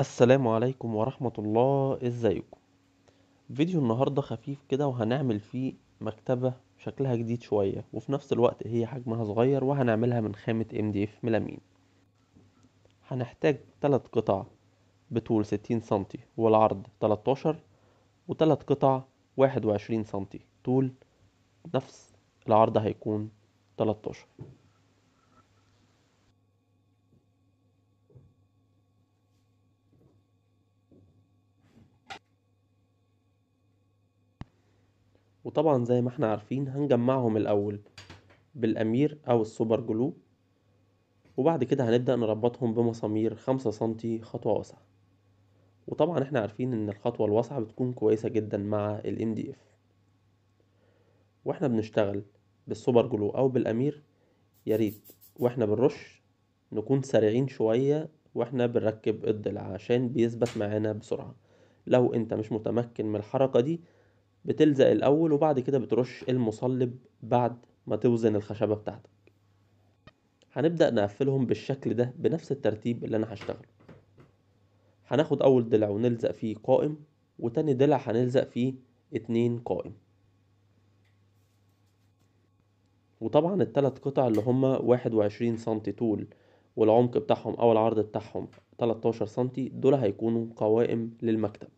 السلام عليكم ورحمة الله، ازيكم؟ فيديو النهاردة خفيف كده وهنعمل فيه مكتبة شكلها جديد شوية، وفي نفس الوقت هي حجمها صغير، وهنعملها من خامة MDF ميلامين. هنحتاج 3 قطع بطول 60 سنتي والعرض 13، و3 قطع 21 سنتي طول، نفس العرض هيكون 13. وطبعا زي ما احنا عارفين هنجمعهم الأول بالأمير أو السوبر جلو، وبعد كده هنبدأ نربطهم بمسامير 5 سنتي خطوة واسعة. وطبعا احنا عارفين ان الخطوة الواسعة بتكون كويسة جدا مع ال MDF. واحنا بنشتغل بالسوبر جلو او بالامير، ياريت واحنا بنرش نكون سريعين شوية واحنا بنركب الضلع عشان بيثبت معانا بسرعة. لو انت مش متمكن من الحركة دي، بتلزق الاول وبعد كده بترش المصلب بعد ما توزن الخشبة بتاعتك. هنبدأ نقفلهم بالشكل ده بنفس الترتيب اللي انا هشتغله. هناخد اول ضلع ونلزق فيه قائم، وتاني ضلع هنلزق فيه 2 قائم. وطبعا التلات قطع اللي هما 21 سنتي طول والعمق بتاعهم او العرض بتاعهم 13 سنتي، دول هيكونوا قوائم للمكتب.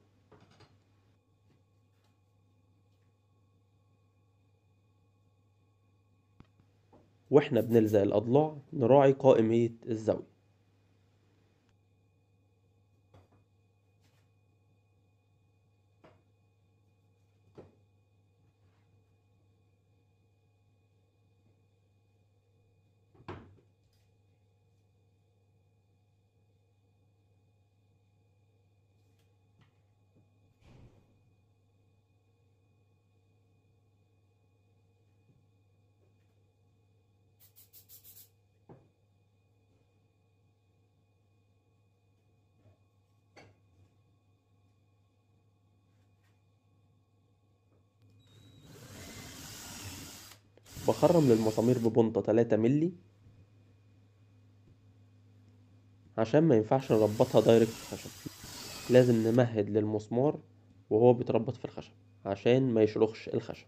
واحنا بنلزق الاضلاع نراعي قائمية الزاوية. بخرم للمسامير ببنطة 3 ملي عشان ما ينفعش نربطها دايركت في الخشب. لازم نمهد للمسمار وهو بيتربط في الخشب عشان ما يشرخش الخشب.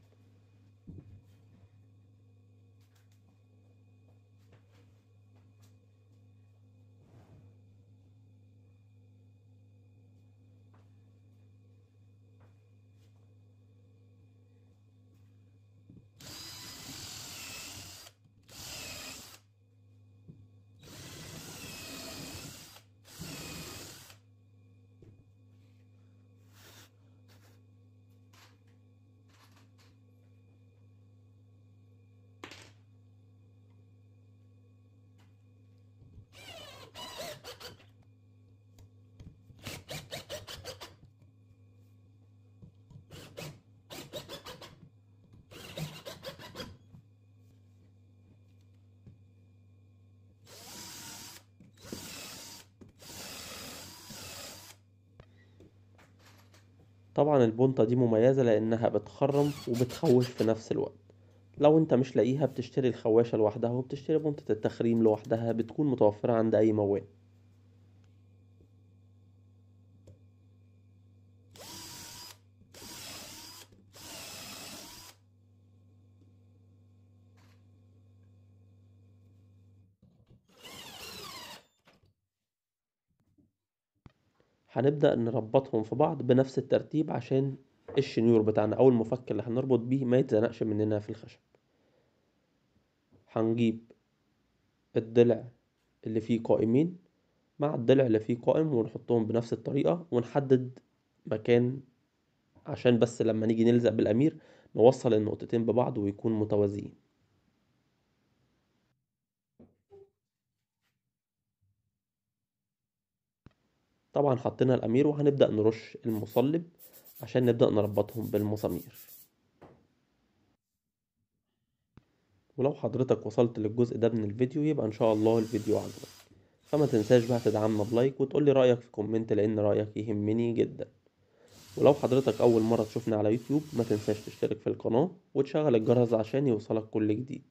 طبعا البنطة دي مميزة لأنها بتخرم وبتخوش في نفس الوقت. لو انت مش لاقيها بتشتري الخواشة لوحدها، وبتشتري بنطة التخريم لوحدها، بتكون متوفرة عند أي مواد. هنبدأ نربطهم في بعض بنفس الترتيب عشان الشنيور بتاعنا أو المفك اللي هنربط بيه ما يتزنقش مننا في الخشب. هنجيب الضلع اللي فيه قائمين مع الضلع اللي فيه قائم ونحطهم بنفس الطريقة، ونحدد مكان عشان بس لما نيجي نلزق بالأمير نوصل النقطتين ببعض ويكون متوازيين. طبعا حطينا الأمير وهنبدأ نرش المصلب عشان نبدأ نربطهم بالمسامير. ولو حضرتك وصلت للجزء ده من الفيديو يبقى إن شاء الله الفيديو عجبك، فما تنساش بقى تدعمنا بلايك وتقولي رأيك في كومنت، لأن رأيك يهمني جدا. ولو حضرتك أول مرة تشوفني على يوتيوب ما تنساش تشترك في القناة وتشغل الجرس عشان يوصلك كل جديد.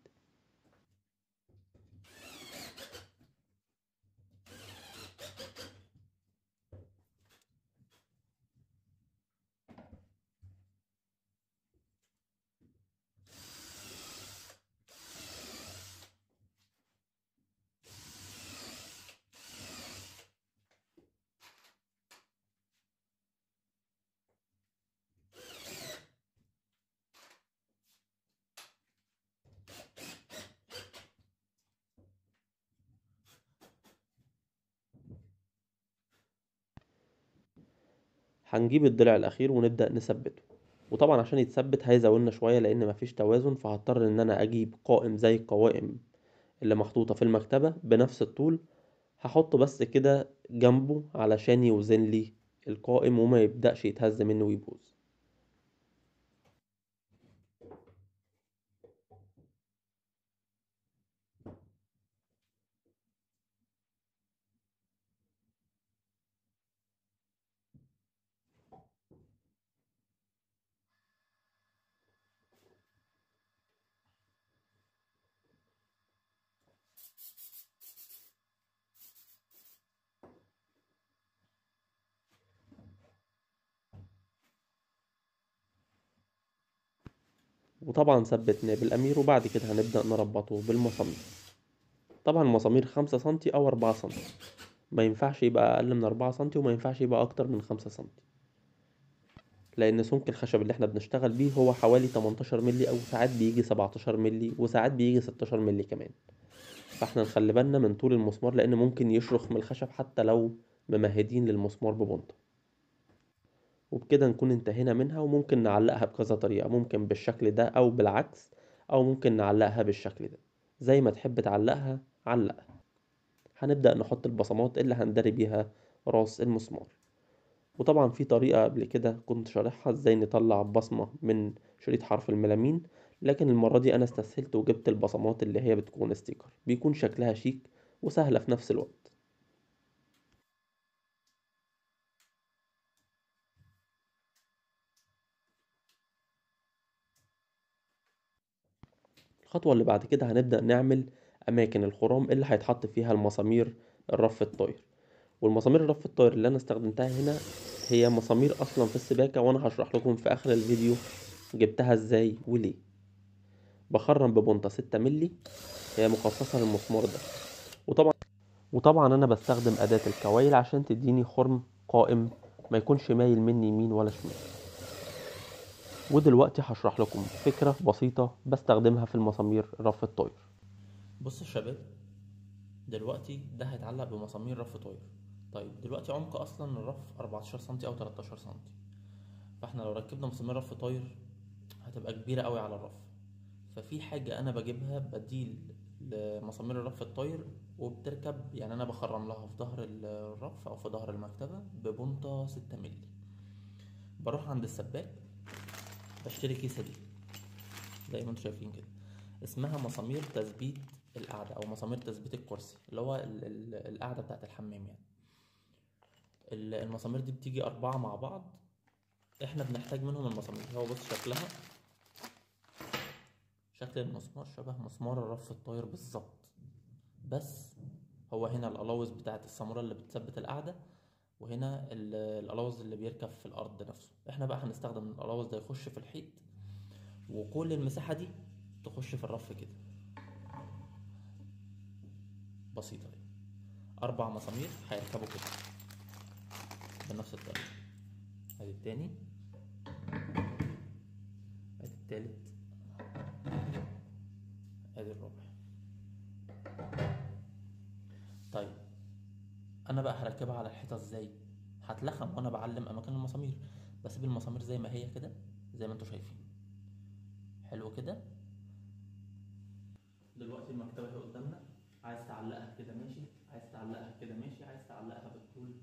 هنجيب الضلع الاخير ونبدأ نثبته. وطبعا عشان يتثبت هيزودنا شوية لان مفيش توازن، فهضطر ان انا اجيب قائم زي القوائم اللي محطوطة في المكتبة بنفس الطول، هحطه بس كده جنبه علشان يوزن لي القائم وما يبدأش يتهز منه ويبوظ. وطبعا ثبتناه بالأمير، وبعد كده هنبدأ نربطه بالمسامير. طبعا المسامير 5 سنتي أو 4 سنتي، ما ينفعش يبقى أقل من 4 سنتي وما ينفعش يبقى أكتر من 5 سنتي، لأن سمك الخشب اللي احنا بنشتغل بيه هو حوالي 18 ملي، أو ساعات بيجي 17 ملي وساعات بيجي 16 ملي كمان. فاحنا نخلي بالنا من طول المسمار لأن ممكن يشرخ من الخشب حتى لو ممهدين للمسمار ببنطة. وبكده نكون انتهينا منها، وممكن نعلقها بكذا طريقة، ممكن بالشكل ده أو بالعكس، أو ممكن نعلقها بالشكل ده، زي ما تحب تعلقها علقها. هنبدأ نحط البصمات اللي هندري بيها راس المسمار. وطبعا في طريقة قبل كده كنت شارحها ازاي نطلع بصمة من شريط حرف الملامين، لكن المرة دي أنا استسهلت وجبت البصمات اللي هي بتكون ستيكر، بيكون شكلها شيك وسهلة في نفس الوقت. الخطوة اللي بعد كده هنبدأ نعمل أماكن الخرام اللي هيتحط فيها المسامير الرف الطاير. والمسامير الرف الطاير اللي أنا استخدمتها هنا هي مسامير أصلا في السباكة، وأنا هشرح لكم في آخر الفيديو جبتها ازاي وليه. بخرم ببنطة 6 ملي، هي مخصصة للمسمار ده. وطبعا أنا بستخدم أداة الكوايل عشان تديني خرم قائم، ما يكونش مايل مني يمين ولا شمال. ودلوقتي هشرح لكم فكرة بسيطة بستخدمها في المسامير الرف الطاير. بص يا شباب، دلوقتي ده هيتعلق بمسامير رف طاير. طيب دلوقتي عمق اصلا الرف 14 سنتي او 13 سنتي، فاحنا لو ركبنا مسامير رف طاير هتبقى كبيرة قوي على الرف. ففي حاجة انا بجيبها بديل لمسامير الرف الطاير، وبتركب يعني انا بخرم لها في ظهر الرف او في ظهر المكتبة ببنطة 6 ملي. بروح عند السباك بشتري كيسة دي زي ما انتم شايفين كده، اسمها مسامير تثبيت القعدة او مسامير تثبيت الكرسي، اللي هو القعدة بتاعت الحمام يعني. المسامير دي بتيجي 4 مع بعض، احنا بنحتاج منهم المسامير. هو بص شكلها، شكل المسمار شبه مسمار الرف الطاير بالظبط، بس هو هنا القلاوظ بتاعت السامورة اللي بتثبت القعدة، وهنا القلاوظ اللي بيركب في الأرض نفسه. احنا بقى هنستخدم القلاوظ ده يخش في الحيط، وكل المساحة دي تخش في الرف كده. بسيطة دي، 4 مسامير هيركبوا كده بنفس الطريقة. ادي التاني، ادي التالت، ادي الرابع. طيب انا بقى هركبها على الحيطة ازاي؟ هتلخم وانا بعلم اماكن المسامير، بسيب المسامير زي ما هي كده زي ما انتوا شايفين. حلو كده. دلوقتي المكتبة اهي قدامنا، عايز تعلقها كده ماشي، عايز تعلقها كده ماشي، عايز تعلقها بالطول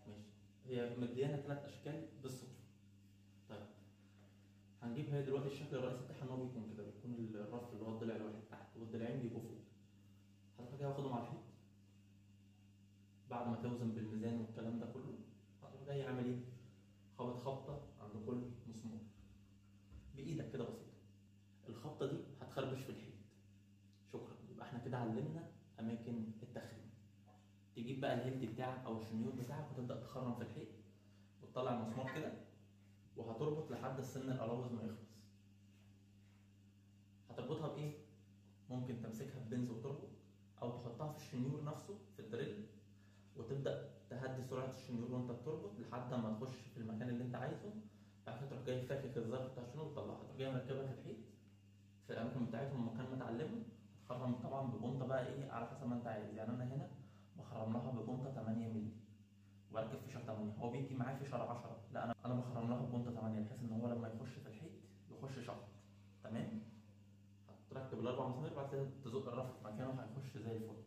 ماشي. هي مديانا 3 اشكال بالصدفة. طيب هنجيب هي دلوقتي الشكل الرئيسي بتاعها ان هو بيكون كده، بيكون الرف اللي هو الضلع الواحد تحت والضلعين بيبقوا فوق. هتروح جاي واخدهم على الحيط بعد ما توزن بالميزان والكلام ده كله. هتروح جاي عامل ايه؟ خبط خبطة عند كل مسمار بايدك كده بسيطة. الخبطة دي هتخربش في الحيط. شكرا، يبقى احنا كده علمنا اماكن التخريم. تجيب بقى الهيلد بتاعك او الشنيور بتاعك وتبدا تخرم في الحيط، وتطلع المسمار كده، وهتربط لحد السن القلاوظ ما يخلص. هتربطها بايه؟ ممكن تمسكها ببنز وتربط، او تحطها في الشنيور نفسه في الدريل، وتبدا تهدي سرعه الشنيور وانت بتربط لحد ما تخش في المكان اللي انت عايزه. بعد كده تروح جاي فاكك الظرف بتاع الشنيور وتطلعها، تروح جاي مركبها في الحيط في الاماكن بتاعتهم مكان ما اتعلموا. تخرم طبعا ببنطه بقى ايه على حسب ما انت عايز، يعني انا هنا بخرم لها ببنطه 8 مللي، واركب فيشر 8. هو بيجي معاه فيشر 10، لا انا انا بخرم لها ببونت 8 بحيث ان هو لما يخش في الحيط يخش شفط. تمام. هتركب الاربع مسامير، بعد كده تزق الرف في مكانه هيخش زي الفل.